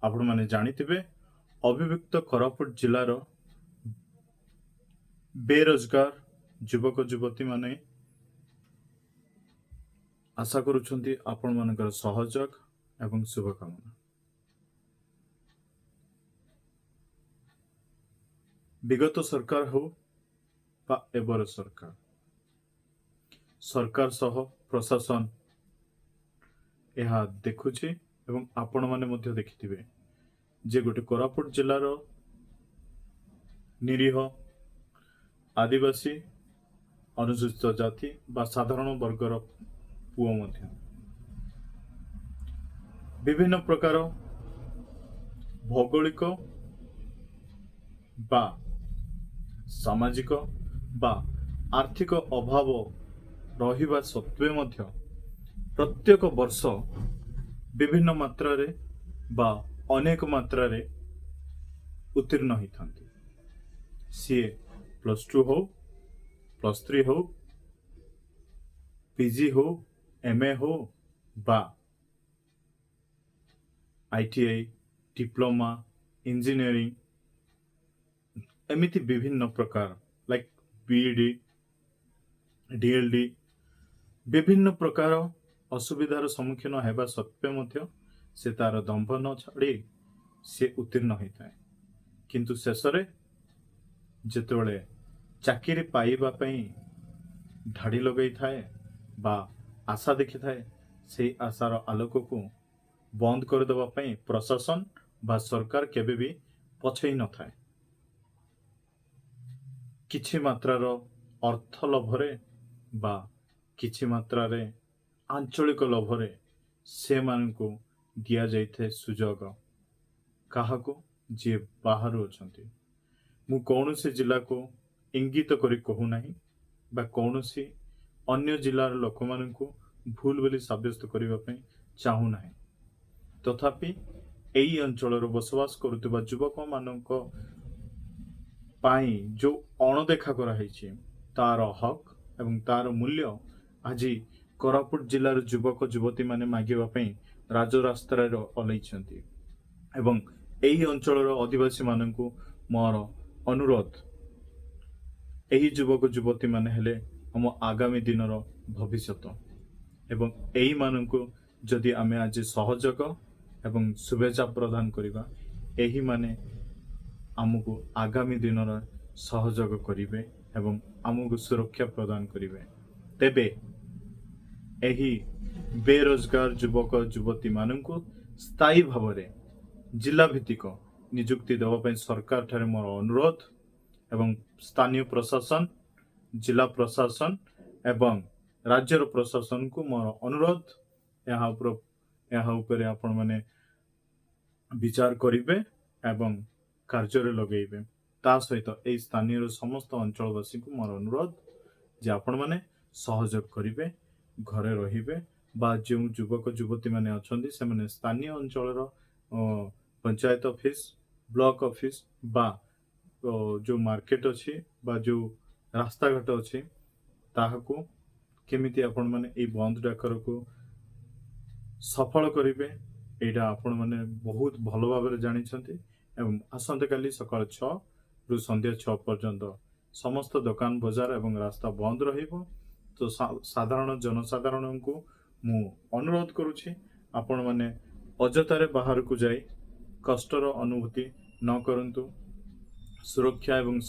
आपण माने जानिथिबे अभिव्यक्त कोरापुट जिल्लार बेरोजगार युवक युवती माने आशा करूछंती आपण मानकर सहयोग एवं शुभकामना। विगत सरकार हो बा एबर सरकार सह प्रशासन यह देखुछि एवं आपण माने मध्य देखिथिबे जे गोटे कोरापुट जिल्लार निरीह आदिवासी अनुसूचित जाति बा साधारण वर्गर पुओ मध्य विभिन्न प्रकार भौगोलिक बा सामाजिक बा आर्थिक अभाव रहिबा सत्वे मध्य प्रत्येक वर्ष विभिन्न मात्रा रे बा अनेक मात्रा रे उत्तीर्ण होइथांती। सी +2 हो +3 हो पीजी हो एमए हो बा आईटीआई डिप्लोमा इंजीनियरिंग एमिति विभिन्न प्रकार लाइक बीईडी डीएलडी विभिन्न प्रकार असुविधार सम्मुखीन हेबा सत्वे मध्य से तार दंभ न छाड़ी से उत्तीर्ण होता है। किंतु शेषरे जेतेबेले चाकरी पाइबा पई ढाड़ी लगई थाए बा आशा देखि थाए से आशार आलोक को बंद कर देबा पई प्रशासन बा सरकार केबे भी पछई न थाए। किछि मात्रार अर्थ लभरे बा किछि मात्रारे आंचलिक लभरे से मानकु दिया जाइथे सुजोग काहाको जे बाहर अछंती। मु कौनसी जिला को इंगित करी कहू नाही बा कौनसी अन्य जिलार लोक मानकु भूल बोली साब्यस्त करिबा पई चाहू नाही। तथापि एई अंचलर बसवास करुतबा युवक मानक पाई जो अणदेखा करा हैछि तार हक एवं तार मूल्य आज कोरापुट जिलार युवक युवती माने मागिबा पई राजरास्ता रे ओलैछंती एवं एही अंचलर आदिवासी मानकु मोर अनुरोध एही युवक युवती माने हेले हम आगामी दिनर भविष्यत एवं एही मानकु जदि आमे आज सहयोग एवं शुभेच्छा प्रदान करिबा एही माने आमको आगामी दिनर सहयोग करिवे एवं आमको सुरक्षा प्रदान करिवे। तेबे एही बेरोजगार युवक युवती मानकु स्थायी भावरे जिला भित्तिक नियुक्ति देवा पई सरकार ठारे मोर अनुरोध एवं स्थानीय प्रशासन जिला प्रशासन एवं राज्यर प्रशासन को मोर अनुरोध यहाँ ऊपर आपण माने विचार करिवे एवं कार्य लगेबे। ता सहित ए स्थानीय समस्त अंचलवासी को मोर अनुरोध जे आपण माने सहयोग करिवे घरे रहिबे बा जो युवक युवती माने अछंती से माने स्थानीय अंचलर पंचायत ऑफिस ब्लॉक ऑफिस बा जो मार्केट अछि बा जो रास्ता घाट अछि ताहाको केमिति आपण माने ए बंद डाकर को सफल करिवे एटा आपण माने बहुत भलो भाबरे जानि छथि। एवं आसंते काली सकाळ 6 रु संध्या 6 पर्यंत समस्त दुकान बाजार एवं रास्ता बंद रहिबो। तो साधारण जनसाधारण को मु अनुरोध करुछि आपण माने अजतारे बाहर को जाई कष्टर अनुभूति न करंतु सुरक्षा एवं